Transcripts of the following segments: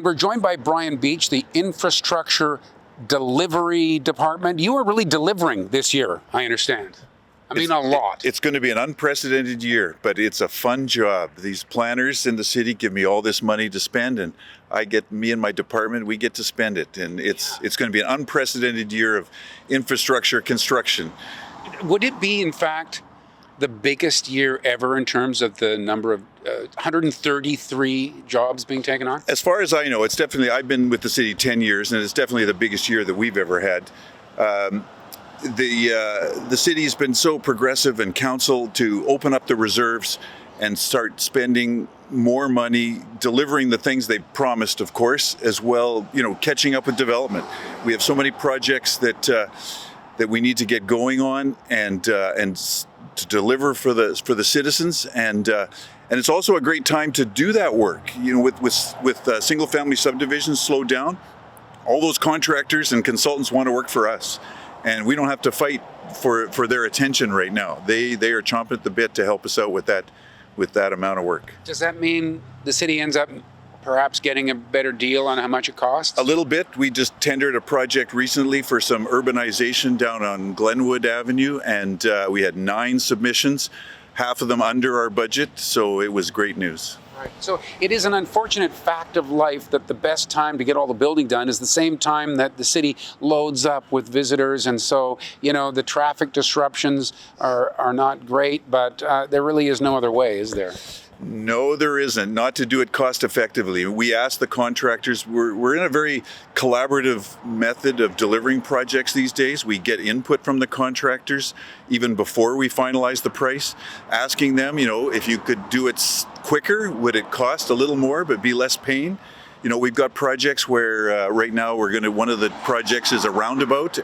And we're joined by Brian Beach, the Infrastructure Delivery Department. You are really delivering this year, I understand. I mean, a lot. It's going to be an unprecedented year, but it's a fun job. These planners in the city give me all this money to spend, and me and my department, we get to spend it. And it's going to be an unprecedented year of infrastructure construction. Would it be, in fact, the biggest year ever in terms of the number of 133 jobs being taken on? As far as I know, it's definitely, I've been with the city 10 years, and it's definitely the biggest year that we've ever had. The city's been so progressive and council to open up the reserves and start spending more money, delivering the things they promised, of course, as well, catching up with development. We have so many projects that we need to get going on and to deliver for the citizens, and it's also a great time to do that work. With single family subdivisions slowed down, all those contractors and consultants want to work for us, and we don't have to fight for their attention right now. They are chomping at the bit to help us out with that amount of work. Does that mean the city ends up perhaps getting a better deal on how much it costs? A little bit. We just tendered a project recently for some urbanization down on Glenwood Avenue, and we had 9 submissions, half of them under our budget, so it was great news. Right. So it is an unfortunate fact of life that the best time to get all the building done is the same time that the city loads up with visitors, and so the traffic disruptions are not great, but there really is no other way, is there? No, there isn't. Not to do it cost effectively. We ask the contractors, we're in a very collaborative method of delivering projects these days. We get input from the contractors even before we finalize the price, asking them, if you could do it quicker, would it cost a little more but be less pain? We've got projects where right now one of the projects is a roundabout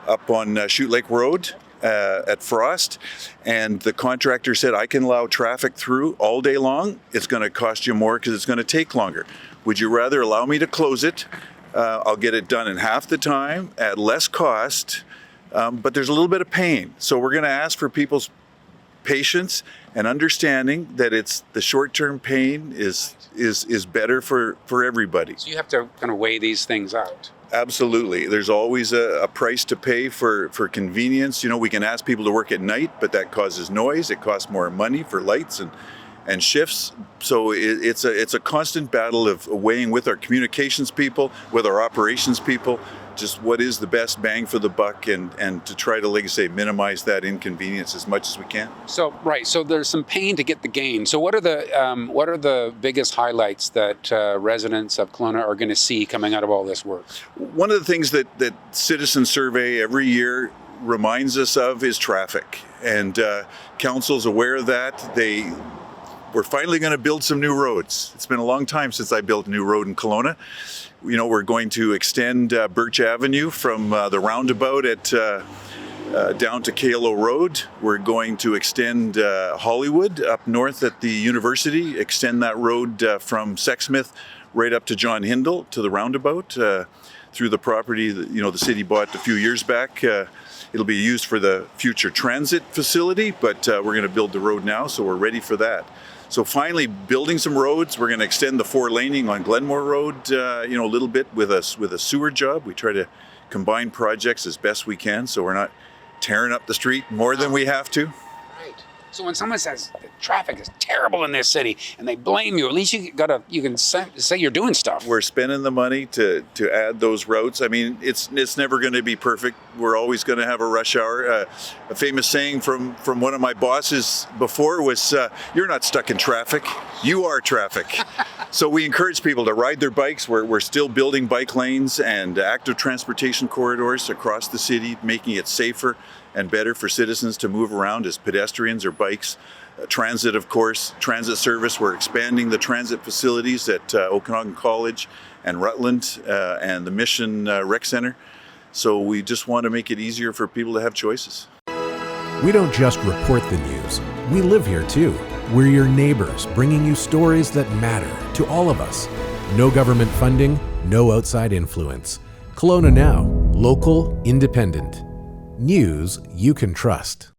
up on Chute Lake Road. At Frost, and the contractor said, I can allow traffic through all day long. It's going to cost you more because it's going to take longer. Would you rather allow me to close it? I'll get it done in half the time at less cost, but there's a little bit of pain. So we're going to ask for people's patience and understanding that it's the short-term pain is better for everybody. So you have to kind of weigh these things out. Absolutely. There's always a price to pay for convenience. We can ask people to work at night, but that causes noise. It costs more money for lights and shifts. So it's a constant battle of weighing with our communications people, with our operations people, just what is the best bang for the buck, and to try to, like I say, minimize that inconvenience as much as we can. So there's some pain to get the gain. So what are the biggest highlights that residents of Kelowna are going to see coming out of all this work? One of the things that Citizen Survey every year reminds us of is traffic, and council's aware of that. We're finally going to build some new roads. It's been a long time since I built a new road in Kelowna. We're going to extend Birch Avenue from the roundabout down to Kalo Road. We're going to extend Hollywood up north at the university, extend that road from Sexsmith right up to John Hindle to the roundabout through the property that the city bought a few years back. It'll be used for the future transit facility, but we're going to build the road now, so we're ready for that. So finally, building some roads. We're going to extend the 4-laning on Glenmore Road, a little bit with a sewer job. We try to combine projects as best we can, so we're not tearing up the street more than we have to. Right. So when someone says the traffic is terrible in this city and they blame you, at least you can say you're doing stuff. We're spending the money to add those routes. I mean, it's never going to be perfect. We're always going to have a rush hour. A famous saying from one of my bosses before was, "You're not stuck in traffic. You are traffic." So we encourage people to ride their bikes. We're still building bike lanes and active transportation corridors across the city, making it safer and better for citizens to move around as pedestrians or bikes. Transit, of course, transit service. We're expanding the transit facilities at Okanagan College and Rutland and the Mission Rec Center. So we just want to make it easier for people to have choices. We don't just report the news. We live here too. We're your neighbors, bringing you stories that matter to all of us. No government funding, no outside influence. Kelowna Now, local, independent. News you can trust.